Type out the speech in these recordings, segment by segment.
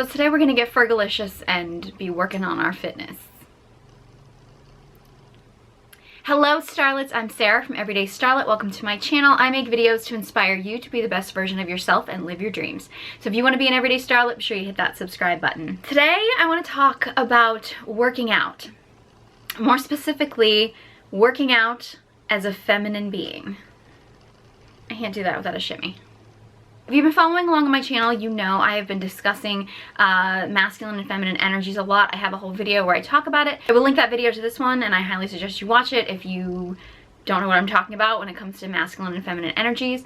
So today we're gonna get fergalicious and be working on our fitness. Hello Starlets, I'm Sarah from Everyday Starlet. Welcome to my channel. I make videos to inspire you to be the best version of yourself and live your dreams. So if you want to be an Everyday Starlet, be sure you hit that subscribe button. Today I want to talk about working out. More specifically, working out as a feminine being. I can't do that without a shimmy. If you've been following along on my channel, you know I have been discussing masculine and feminine energies a lot. I have a whole video where I talk about it. I will link that video to this one, and I highly suggest you watch it if you don't know what I'm talking about when it comes to masculine and feminine energies.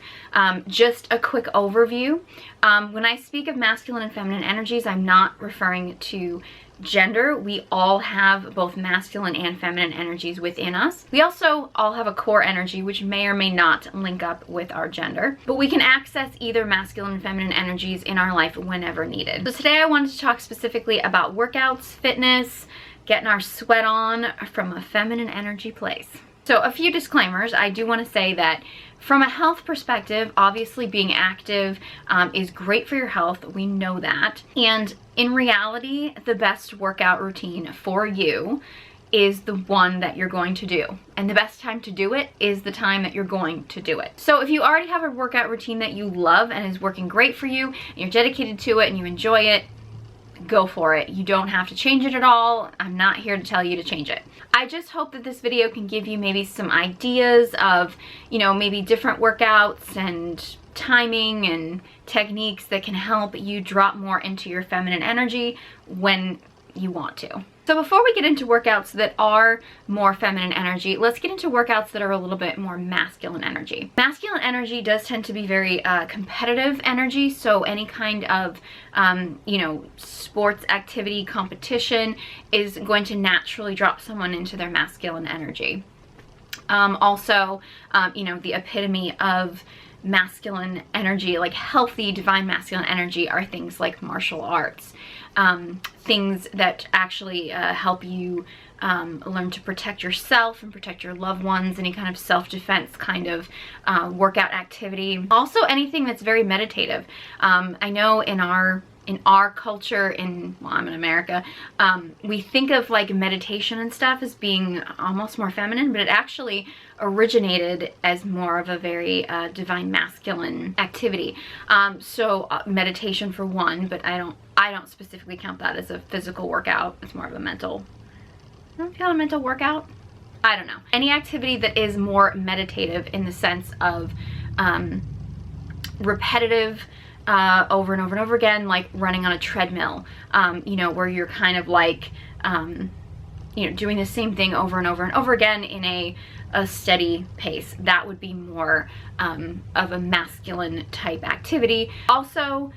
Just a quick overview. When I speak of masculine and feminine energies, I'm not referring to gender. We all have both masculine and feminine energies within us. We also all have a core energy which may or may not link up with our gender, but we can access either masculine and feminine energies in our life whenever needed. So today I wanted to talk specifically about workouts, fitness, getting our sweat on from a feminine energy place. So a few disclaimers. I do want to say that from a health perspective, obviously being active is great for your health. We know that. And in reality, the best workout routine for you is the one that you're going to do. And the best time to do it is the time that you're going to do it. So if you already have a workout routine that you love and is working great for you, and you're dedicated to it and you enjoy it, go for it. You don't have to change it at all. I'm not here to tell you to change it. I just hope that this video can give you maybe some ideas of, you know, maybe different workouts and timing and techniques that can help you drop more into your feminine energy when you want to. So before we get into workouts that are more feminine energy, let's get into workouts that are a little bit more masculine energy. Masculine energy does tend to be very competitive energy, so any kind of, you know, sports activity, competition is going to naturally drop someone into their masculine energy. Also, you know, the epitome of masculine energy, like healthy divine masculine energy, are things like martial arts, things that actually help you learn to protect yourself and protect your loved ones, any kind of self-defense kind of workout activity. Also anything that's very meditative. I know in our culture, well, I'm in America, we think of like meditation and stuff as being almost more feminine, but it actually originated as more of a very divine masculine activity. So meditation for one, but I don't specifically count that as a physical workout. It's more of a mental. I don't feel a mental workout. I don't know. Any activity that is more meditative in the sense of repetitive, over and over and over again, like running on a treadmill, you know, where you're kind of like, you know, doing the same thing over and over and over again in a steady pace. That would be more of a masculine type activity. Also,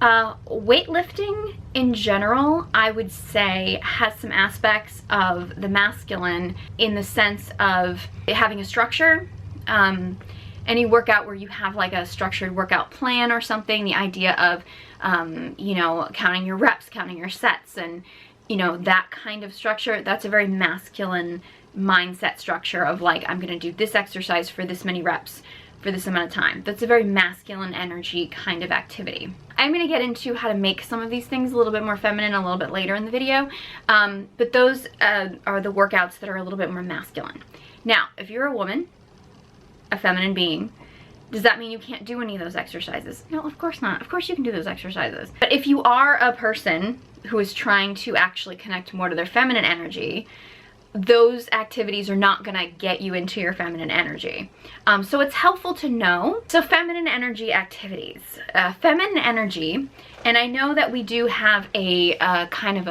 weightlifting in general, I would say, has some aspects of the masculine in the sense of having a structure. Any workout where you have like a structured workout plan or something, the idea of, you know, counting your reps, counting your sets, and, you know, that kind of structure, that's a very masculine mindset structure of like, I'm going to do this exercise for this many reps for this amount of time. That's a very masculine energy kind of activity. I'm going to get into how to make some of these things a little bit more feminine a little bit later in the video, but those are the workouts that are a little bit more masculine. Now, if you're a woman, a feminine being, does that mean you can't do any of those exercises? No, of course not. Of course you can do those exercises. But if you are a person who is trying to actually connect more to their feminine energy, those activities are not gonna get you into your feminine energy. So it's helpful to know. So feminine energy activities. Feminine energy, and I know that we do have a kind of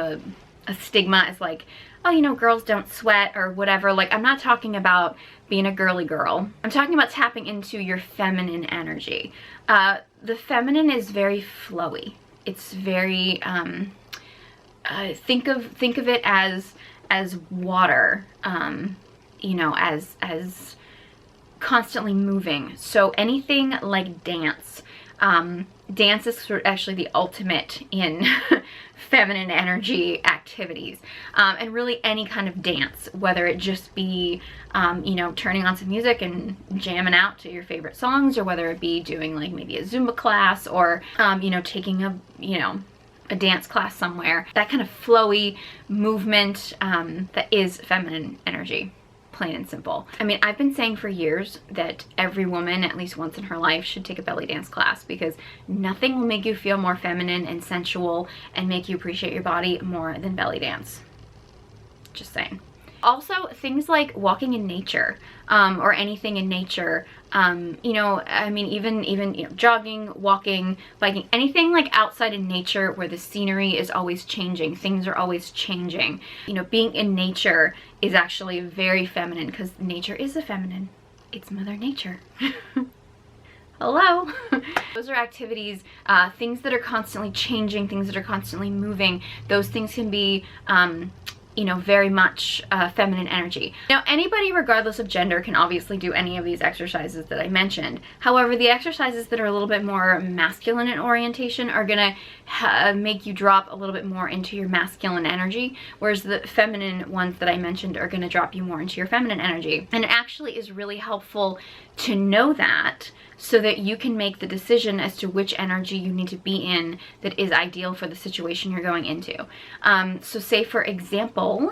a stigma as like, oh, you know, girls don't sweat or whatever. Like, I'm not talking about being a girly girl. I'm talking about tapping into your feminine energy. The feminine is very flowy. It's very, think of it as water, you know, as constantly moving. So anything like dance. Dance is sort of actually the ultimate in feminine energy activities, and really any kind of dance, whether it just be you know, turning on some music and jamming out to your favorite songs, or whether it be doing like maybe a Zumba class, or you know, taking a, you know, a dance class somewhere. That kind of flowy movement that is feminine energy, plain and simple. I mean, I've been saying for years that every woman at least once in her life should take a belly dance class, because nothing will make you feel more feminine and sensual and make you appreciate your body more than belly dance. Just saying. Also, things like walking in nature, or anything in nature, you know, I mean, even you know, jogging, walking, biking, anything like outside in nature where the scenery is always changing, things are always changing. You know, being in nature is actually very feminine, because nature is a feminine. It's Mother Nature. Hello. Those are activities, things that are constantly changing, things that are constantly moving. Those things can be, you know, very much feminine energy. Now, anybody regardless of gender can obviously do any of these exercises that I mentioned. However, the exercises that are a little bit more masculine in orientation are gonna make you drop a little bit more into your masculine energy, whereas the feminine ones that I mentioned are gonna drop you more into your feminine energy. And it actually is really helpful to know that, so that you can make the decision as to which energy you need to be in that is ideal for the situation you're going into. So say for example,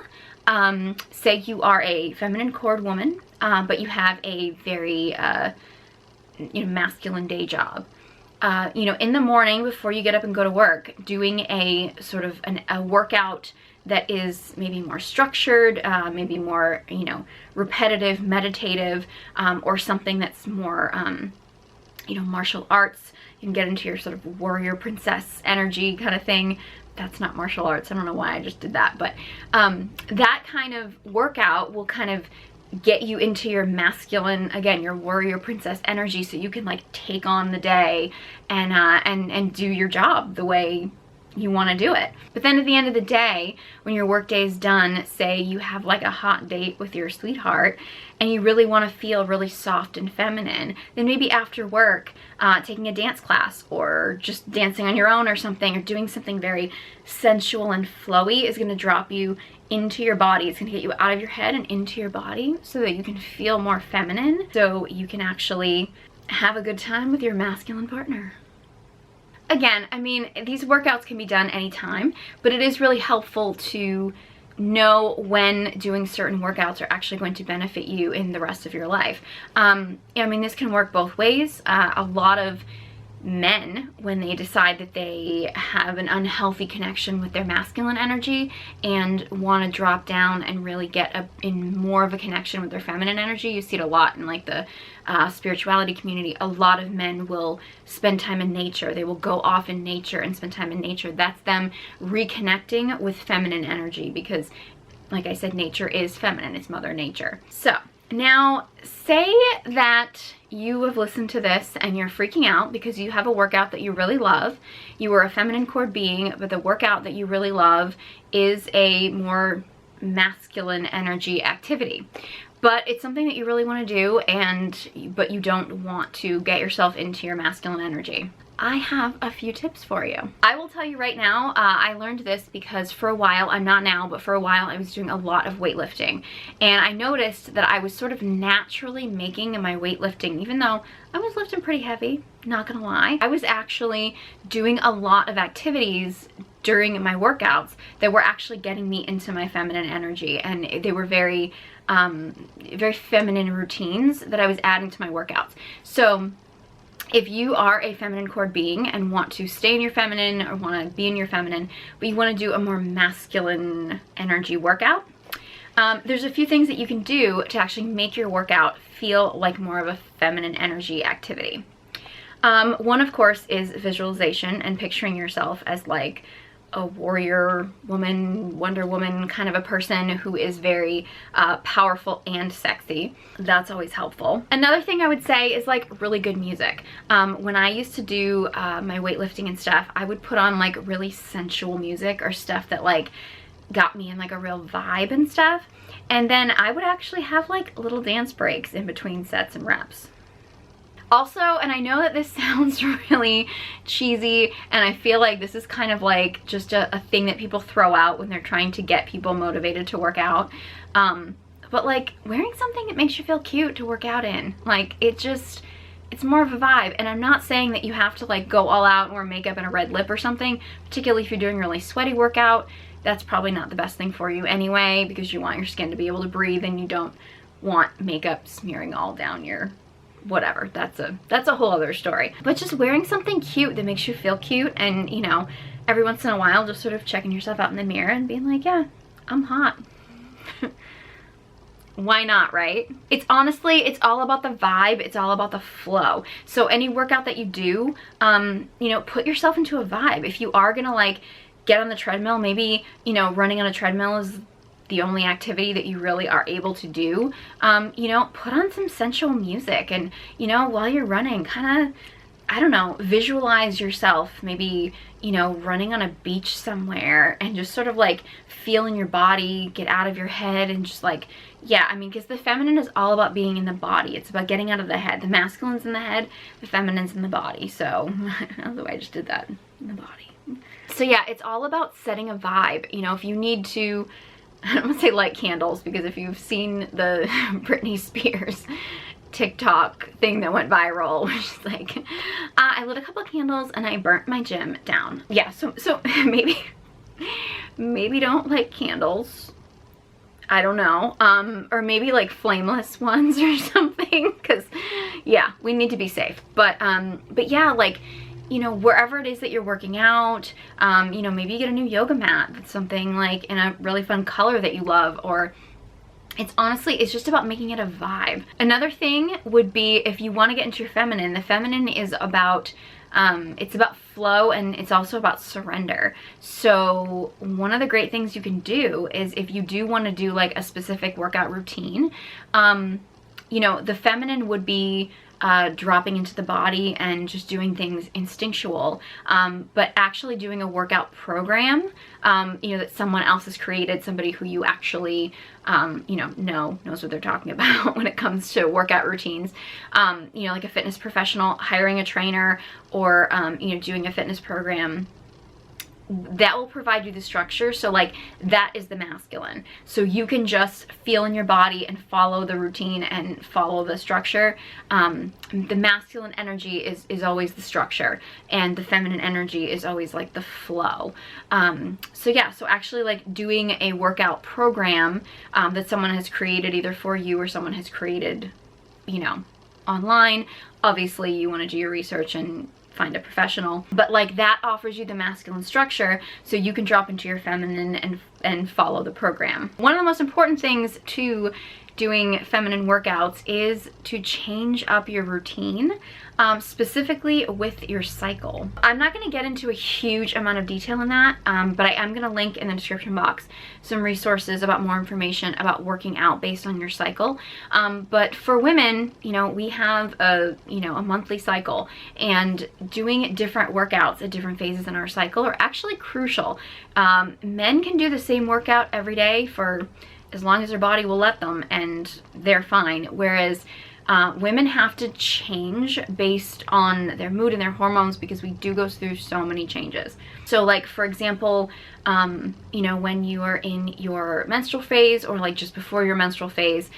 say you are a feminine cord woman, but you have a very you know, masculine day job. You know, in the morning before you get up and go to work, doing a sort of a workout that is maybe more structured, maybe more, you know, repetitive, meditative, or something that's more, you know, martial arts. You can get into your sort of warrior princess energy kind of thing. That's not martial arts. I don't know why I just did that, but that kind of workout will kind of get you into your masculine, again, your warrior princess energy, so you can like take on the day and do your job the way you want to do it. But then at the end of the day, when your work day is done, say you have like a hot date with your sweetheart and you really want to feel really soft and feminine, then maybe after work, taking a dance class or just dancing on your own or something, or doing something very sensual and flowy is going to drop you into your body. It's going to get you out of your head and into your body so that you can feel more feminine, so you can actually have a good time with your masculine partner. Again, I mean, these workouts can be done anytime, but it is really helpful to know when doing certain workouts are actually going to benefit you in the rest of your life. I mean, this can work both ways. A lot of men, when they decide that they have an unhealthy connection with their masculine energy and want to drop down and really get in more of a connection with their feminine energy, you see it a lot in like the spirituality community. A lot of men will spend time in nature. They will go off in nature and spend time in nature. That's them reconnecting with feminine energy, because like I said, nature is feminine. It's Mother Nature. So now say that you have listened to this and you're freaking out because you have a workout that you really love. You are a feminine core being, but the workout that you really love is a more masculine energy activity. But it's something that you really want to do, but you don't want to get yourself into your masculine energy. I have a few tips for you. I will tell you right now, I learned this because for a while, I'm not now, but for a while I was doing a lot of weightlifting. And I noticed that I was sort of naturally making my weightlifting, even though I was lifting pretty heavy, not gonna lie. I was actually doing a lot of activities during my workouts that were actually getting me into my feminine energy. And they were very, very feminine routines that I was adding to my workouts. So if you are a feminine core being and want to stay in your feminine or want to be in your feminine, but you want to do a more masculine energy workout, there's a few things that you can do to actually make your workout feel like more of a feminine energy activity. One, of course, is visualization and picturing yourself as like a warrior woman, Wonder Woman kind of a person who is very powerful and sexy. That's always helpful. Another thing I would say is like really good music. When I used to do my weightlifting and stuff, I would put on like really sensual music or stuff that like got me in like a real vibe and stuff. And then I would actually have like little dance breaks in between sets and reps. Also, and I know that this sounds really cheesy, and I feel like this is kind of like just a thing that people throw out when they're trying to get people motivated to work out. But like wearing something that makes you feel cute to work out in, like it just it's more of a vibe. And I'm not saying that you have to like go all out and wear makeup and a red lip or something, particularly if you're doing a really sweaty workout. That's probably not the best thing for you anyway, because you want your skin to be able to breathe and you don't want makeup smearing all down your whatever. That's a whole other story. But just wearing something cute that makes you feel cute, and you know, every once in a while just sort of checking yourself out in the mirror and being like, yeah, I'm hot. Why not, right? It's honestly, it's all about the vibe. It's all about the flow. So any workout that you do, you know, put yourself into a vibe. If you are gonna like get on the treadmill, maybe, you know, running on a treadmill is the only activity that you really are able to do. You know, put on some sensual music, and, you know, while you're running, kind of, I don't know, visualize yourself maybe, you know, running on a beach somewhere and just sort of like feeling your body, get out of your head, and just like, yeah, I mean, because the feminine is all about being in the body. It's about getting out of the head. The masculine's in the head, the feminine's in the body. So, I don't know the way I just did that, in the body. So yeah, it's all about setting a vibe. You know, if you need to, I don't want to say light candles, because if you've seen the Britney Spears TikTok thing that went viral, which is like, I lit a couple of candles and I burnt my gym down. Yeah, so maybe don't light candles. I don't know, or maybe like flameless ones or something, because yeah, we need to be safe. But yeah, like, you know, wherever it is that you're working out, you know, maybe you get a new yoga mat that's something like in a really fun color that you love, or it's honestly, it's just about making it a vibe. Another thing would be if you want to get into your feminine. The feminine is about, it's about flow, and it's also about surrender. So one of the great things you can do is if you do want to do like a specific workout routine, you know, the feminine would be dropping into the body and just doing things instinctual, but actually doing a workout program, you know, that someone else has created, somebody who you actually, you know, knows what they're talking about when it comes to workout routines, you know, like a fitness professional, hiring a trainer, or, you know, doing a fitness program that will provide you the structure. So like that is the masculine. So you can just feel in your body and follow the routine and follow the structure. The masculine energy is always the structure, and the feminine energy is always like the flow. So yeah, so actually like doing a workout program that someone has created either for you or someone has created, you know, online. Obviously you want to do your research and find a professional, but like that offers you the masculine structure so you can drop into your feminine and follow the program. One of the most important things to doing feminine workouts is to change up your routine, specifically with your cycle. I'm not going to get into a huge amount of detail in that, but I am going to link in the description box some resources about more information about working out based on your cycle. But for women, you know, we have a monthly cycle, and doing different workouts at different phases in our cycle are actually crucial. Men can do the same workout every day for as long as their body will let them, and they're fine. Whereas women have to change based on their mood and their hormones, because we do go through so many changes. So like, for example, you know, when you are in your menstrual phase, or like just before your menstrual phase,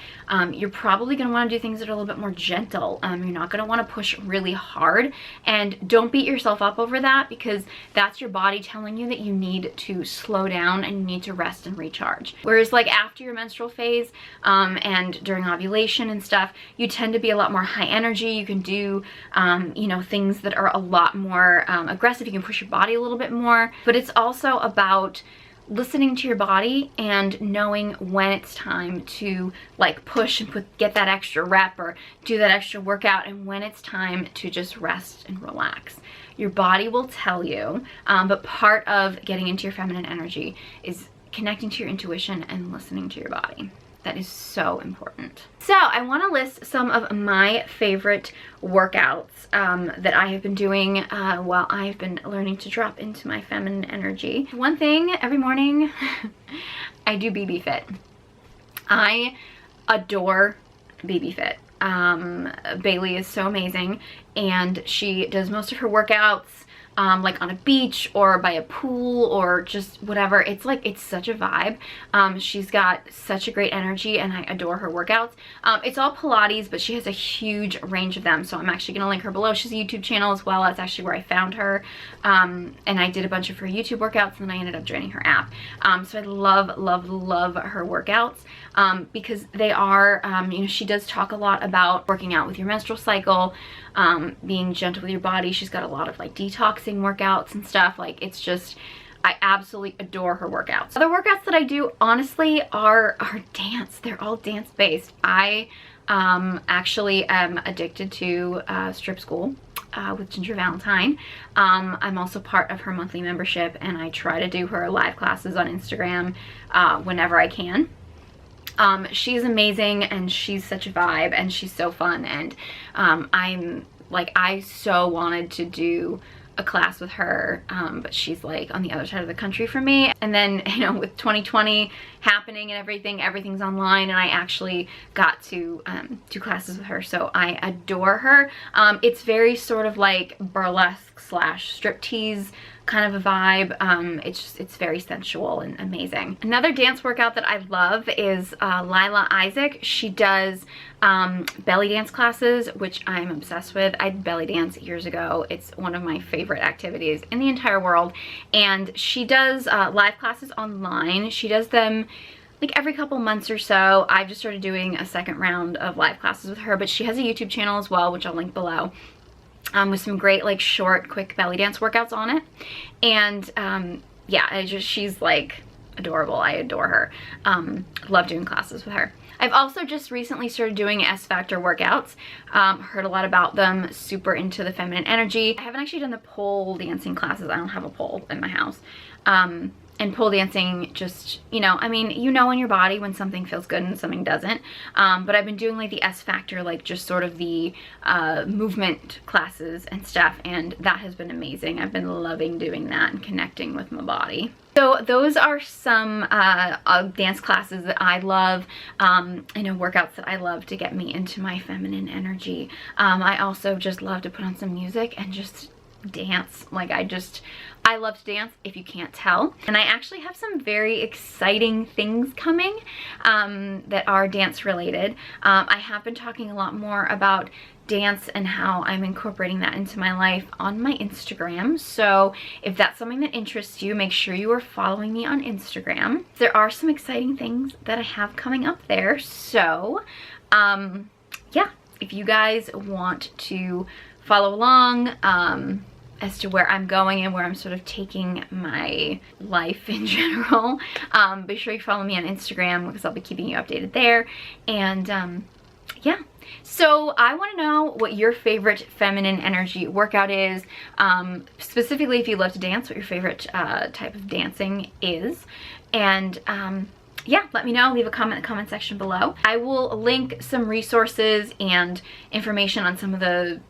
you're probably going to want to do things that are a little bit more gentle. You're not going to want to push really hard, and don't beat yourself up over that, because that's your body telling you that you need to slow down and you need to rest and recharge. Whereas like after your menstrual phase, and during ovulation and stuff, you tend to be a lot more high energy. You can do, you know, things that are a lot more aggressive. You can push your body a little bit more, but it's also about listening to your body and knowing when it's time to like push and get that extra rep or do that extra workout, and when it's time to just rest and relax. Your body will tell you, but part of getting into your feminine energy is connecting to your intuition and listening to your body. That is so important. So I want to list some of my favorite workouts that I have been doing while I've been learning to drop into my feminine energy. One thing, every morning I do BB Fit. I adore BB Fit. Bailey is so amazing, and she does most of her workouts like on a beach or by a pool or just whatever. It's like, it's such a vibe. She's got such a great energy and I adore her workouts. It's all Pilates, but she has a huge range of them. So I'm actually going to link her below. She's a YouTube channel as well. That's actually where I found her. And I did a bunch of her YouTube workouts and then I ended up joining her app. So I love, love, love her workouts because they are, you know, she does talk a lot about working out with your menstrual cycle, being gentle with your body. She's got a lot of like detoxing workouts and stuff. Like, it's just, I absolutely adore her workouts. Other workouts that I do honestly are dance. They're all dance based. I actually am addicted to strip school with Ginger Valentine. I'm also part of her monthly membership and I try to do her live classes on Instagram whenever I can. She's amazing and she's such a vibe and she's so fun, and I'm like, I so wanted to do a class with her, but she's like on the other side of the country from me. And then, you know, with 2020 happening and everything's online, and I actually got to do classes with her, so I adore her. It's very sort of like burlesque slash striptease kind of a vibe. It's very sensual and amazing. Another dance workout that I love is Lila Isaac. She does belly dance classes, which I'm obsessed with. I belly dance years ago. It's one of my favorite activities in the entire world. And she does live classes online. She does them like every couple months or so. I've just started doing a second round of live classes with her, but she has a YouTube channel as well, which I'll link below. With some great like short, quick belly dance workouts on it. And yeah, she's like adorable. I adore her. Love doing classes with her. I've also just recently started doing S Factor workouts. Heard a lot about them, super into the feminine energy. I haven't actually done the pole dancing classes. I don't have a pole in my house. And pole dancing, just, you know, I mean, you know in your body when something feels good and something doesn't. But I've been doing like the S Factor, like just sort of the movement classes and stuff, and that has been amazing. I've been loving doing that and connecting with my body. So those are some dance classes that I love, and workouts that I love to get me into my feminine energy. I also just love to put on some music and just dance. Like, I love to dance, if you can't tell. And I actually have some very exciting things coming that are dance related. I have been talking a lot more about dance and how I'm incorporating that into my life on my Instagram. So if that's something that interests you, make sure you are following me on Instagram. There are some exciting things that I have coming up there. So yeah, if you guys want to follow along as to where I'm going and where I'm sort of taking my life in general, be sure you follow me on Instagram because I'll be keeping you updated there. And yeah, so I want to know what your favorite feminine energy workout is, specifically if you love to dance, what your favorite type of dancing is. And yeah, let me know. Leave a comment in the comment section below. I will link some resources and information on some of the,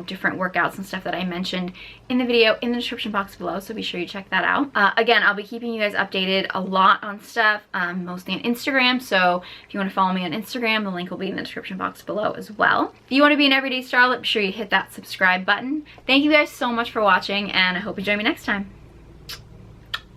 different workouts and stuff that I mentioned in the video in the description box below, so be sure you check that out. Again, I'll be keeping you guys updated a lot on stuff, mostly on Instagram, so if you want to follow me on Instagram, the link will be in the description box below as well. If you want to be an everyday starlet, be sure you hit that subscribe button. Thank you guys so much for watching, and I hope you join me next time.